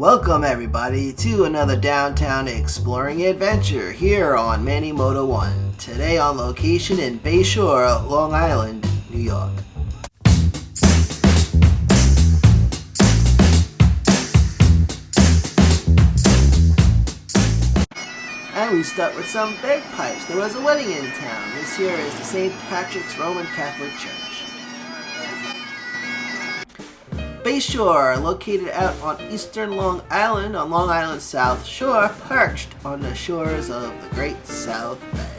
Welcome everybody to another downtown exploring adventure here on Manny Moto 1. Today on location in Bay Shore, Long Island, New York. And we start with some bagpipes. There was a wedding in town. This here is the St. Patrick's Roman Catholic Church. Bay Shore, located out on eastern Long Island on Long Island's South Shore, perched on the shores of the Great South Bay.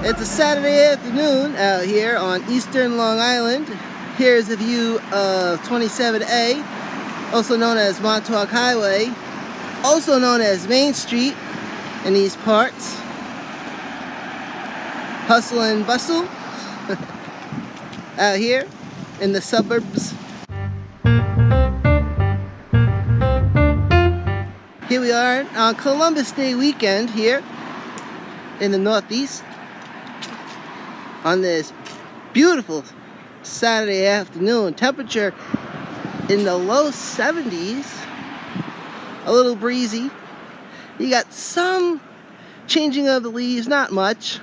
It's a Saturday afternoon out here on eastern Long Island. Here's a view of 27A, also known as Montauk Highway, also known as Main Street in these parts. Hustle and bustle out here in the suburbs. Here we are on Columbus Day weekend here in the Northeast on this beautiful Saturday afternoon. Temperature in the low 70s, a little breezy. You got some changing of the leaves, not much,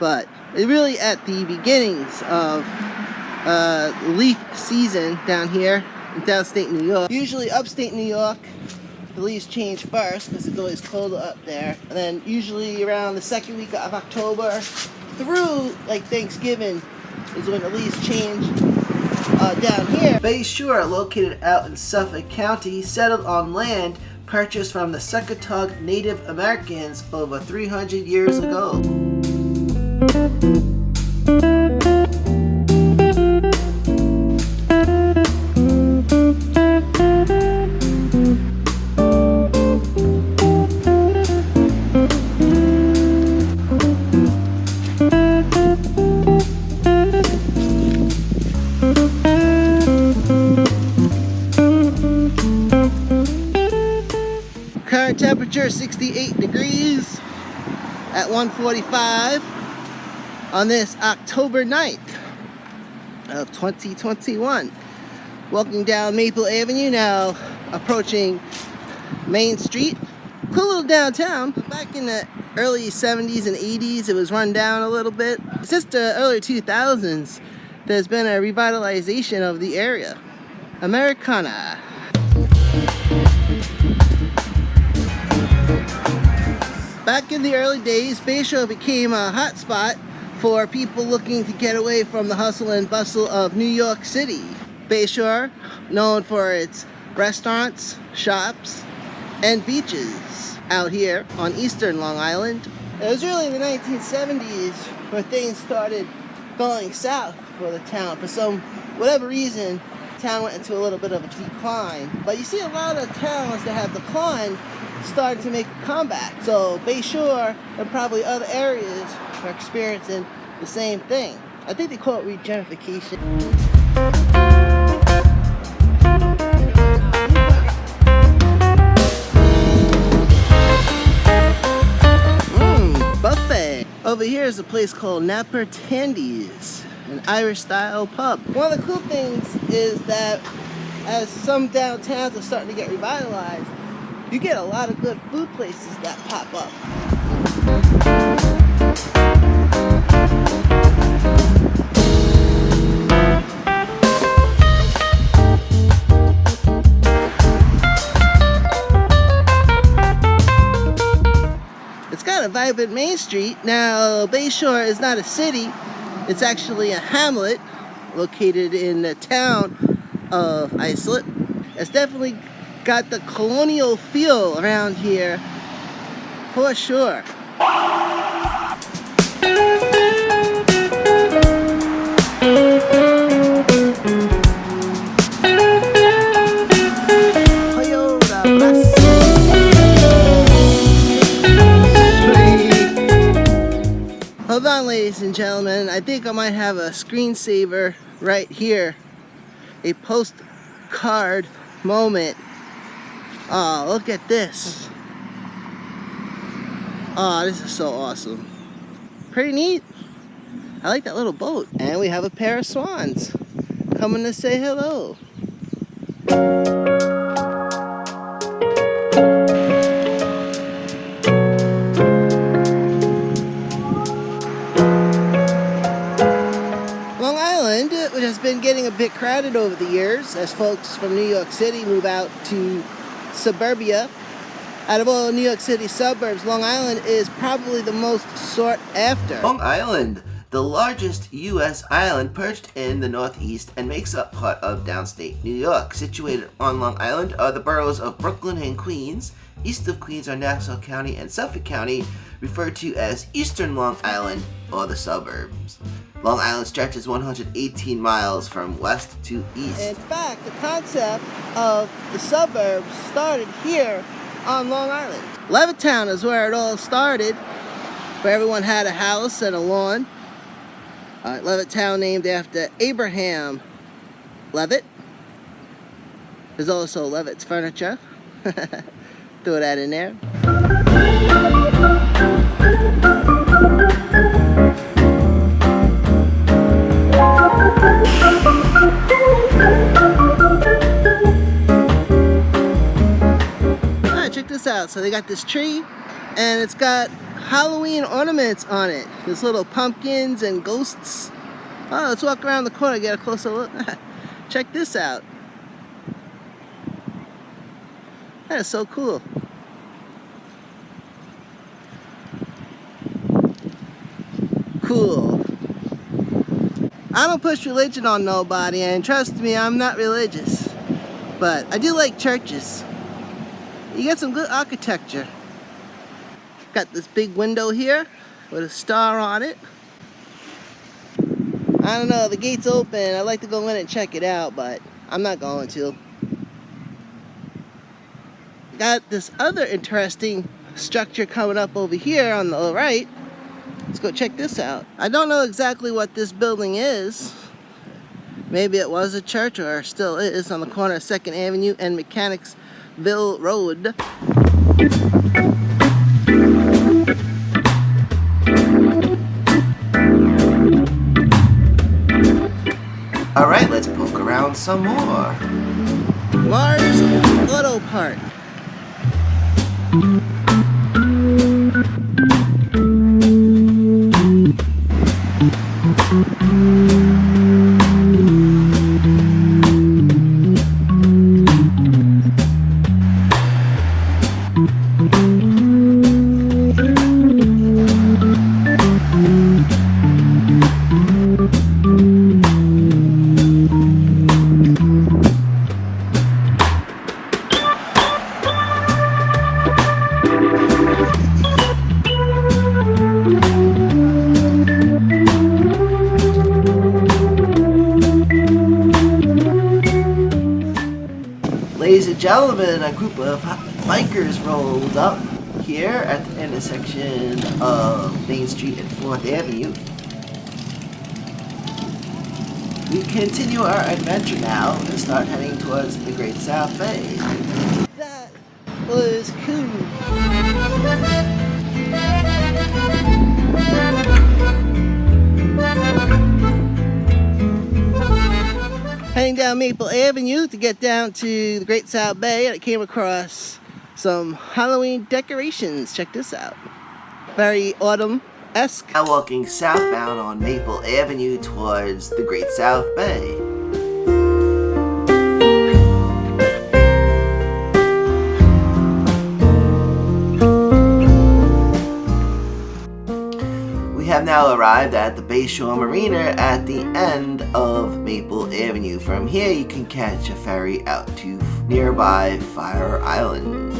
but really at the beginnings of leaf season down here in downstate New York. Usually upstate New York, the leaves change first because it's always colder up there, and then usually around the second week of October through like Thanksgiving is when the leaves change down here. Bay Shore, located out in Suffolk County, settled on land purchased from the Secotug Native Americans over 300 years ago. Current temperature 68 degrees at 1:45 on this October 9th of 2021. Walking down Maple Avenue now, approaching Main Street. Cool little downtown. Back in the early 70s and 80s, it was run down a little bit. Since the early 2000s, there's been a revitalization of the area. Americana. Back in the early days, Bay Shore became a hot spot for people looking to get away from the hustle and bustle of New York City. Bay Shore, known for its restaurants, shops, and beaches out here on eastern Long Island. It was really the 1970s where things started going south for the town. For whatever reason, the town went into a little bit of a decline. But you see a lot of towns that have declined starting to make a comeback. So Bay Shore and probably other areas are experiencing the same thing. I think they call it regentrification. Buffet. Over here is a place called Napper Tandy's, an Irish style pub. One of the cool things is that as some downtowns are starting to get revitalized, you get a lot of good food places that pop up. It's got a vibrant Main Street. Now, Bay Shore is not a city. It's actually a hamlet located in the town of Islip. It's definitely got the colonial feel around here for sure. Hold on, ladies and gentlemen, I think I might have a screensaver right here. A postcard moment. Oh, look at this. Oh, this is so awesome. Pretty neat. I like that little boat. And we have a pair of swans coming to say hello. Long Island, which has been getting a bit crowded over the years as folks from New York City move out to suburbia. Out of all New York City suburbs, Long Island is probably the most sought after. Long Island, the largest U.S. island perched in the northeast and makes up part of downstate New York. Situated on Long Island are the boroughs of Brooklyn and Queens. East of Queens are Nassau County and Suffolk County, referred to as Eastern Long Island or the suburbs. Long Island stretches 118 miles from west to east. In fact, the concept of the suburbs started here on Long Island. Levittown is where it all started, where everyone had a house and a lawn. Levittown named after Abraham Levitt. There's also Levitt's Furniture. Throw that in there. Alright, check this out. So they got this tree and it's got Halloween ornaments on it. There's little pumpkins and ghosts. Oh, let's walk around the corner, get a closer look. Check this out. That is so cool. Cool. I don't push religion on nobody, and trust me, I'm not religious. But I do like churches. You get some good architecture. Got this big window here with a star on it. I don't know, the gate's open. I'd like to go in and check it out, but I'm not going to. Got this other interesting structure coming up over here on the right. Let's go check this out. I don't know exactly what this building is. Maybe it was a church or still is on the corner of 2nd Avenue and Mechanicsville Road. Alright, let's poke around some more. Mars Auto Park. Ladies and gentlemen, a group of bikers rolled up here at the intersection of Main Street and 4th Avenue. We continue our adventure now and start heading towards the Great South Bay. That was cool. Heading down Maple Avenue to get down to the Great South Bay, and I came across some Halloween decorations. Check this out. Very autumn-esque. Now walking southbound on Maple Avenue towards the Great South Bay. We have now arrived at the Bay Shore Marina at the end of Maple Avenue. From here you can catch a ferry out to nearby Fire Island.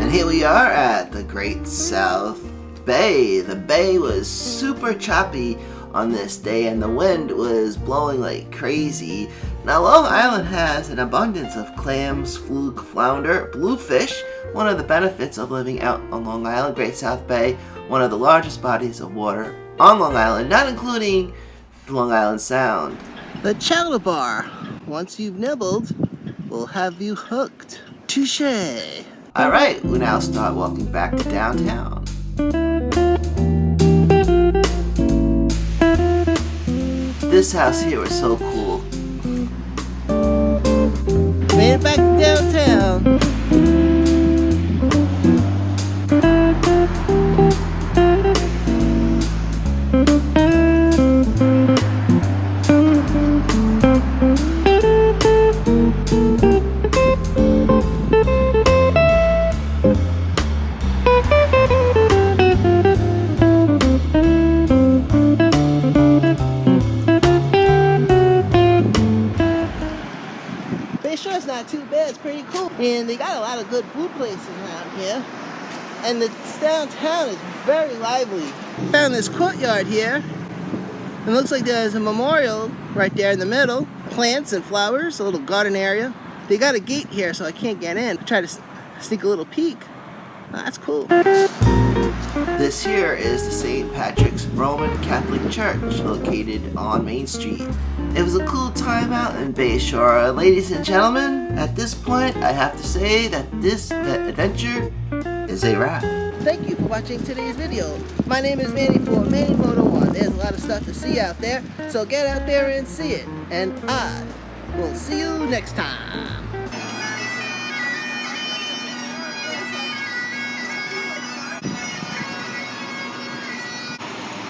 And here we are at the Great South Bay. The bay was super choppy on this day and the wind was blowing like crazy. Now Long Island has an abundance of clams, fluke, flounder, bluefish. One of the benefits of living out on Long Island, Great South Bay, one of the largest bodies of water on Long Island, not including the Long Island Sound. The chowder bar. Once you've nibbled, we'll have you hooked. Touché. Alright, we now start walking back to downtown. This house here is so cool. Made it back to downtown. Bay Shore's not too bad, it's pretty cool. And they got a lot of good food places around here. And the downtown is very lively. Found this courtyard here. It looks like there's a memorial right there in the middle. Plants and flowers, a little garden area. They got a gate here so I can't get in. Try to sneak a little peek. Oh, that's cool. This here is the St. Patrick's Roman Catholic Church located on Main Street. It was a cool time out in Bay Shore. Ladies and gentlemen, at this point I have to say that this adventure is a wrap. Thank you for watching today's video. My name is Manny for Manny Moto. There's a lot of stuff to see out there, so get out there and see it. And I will see you next time.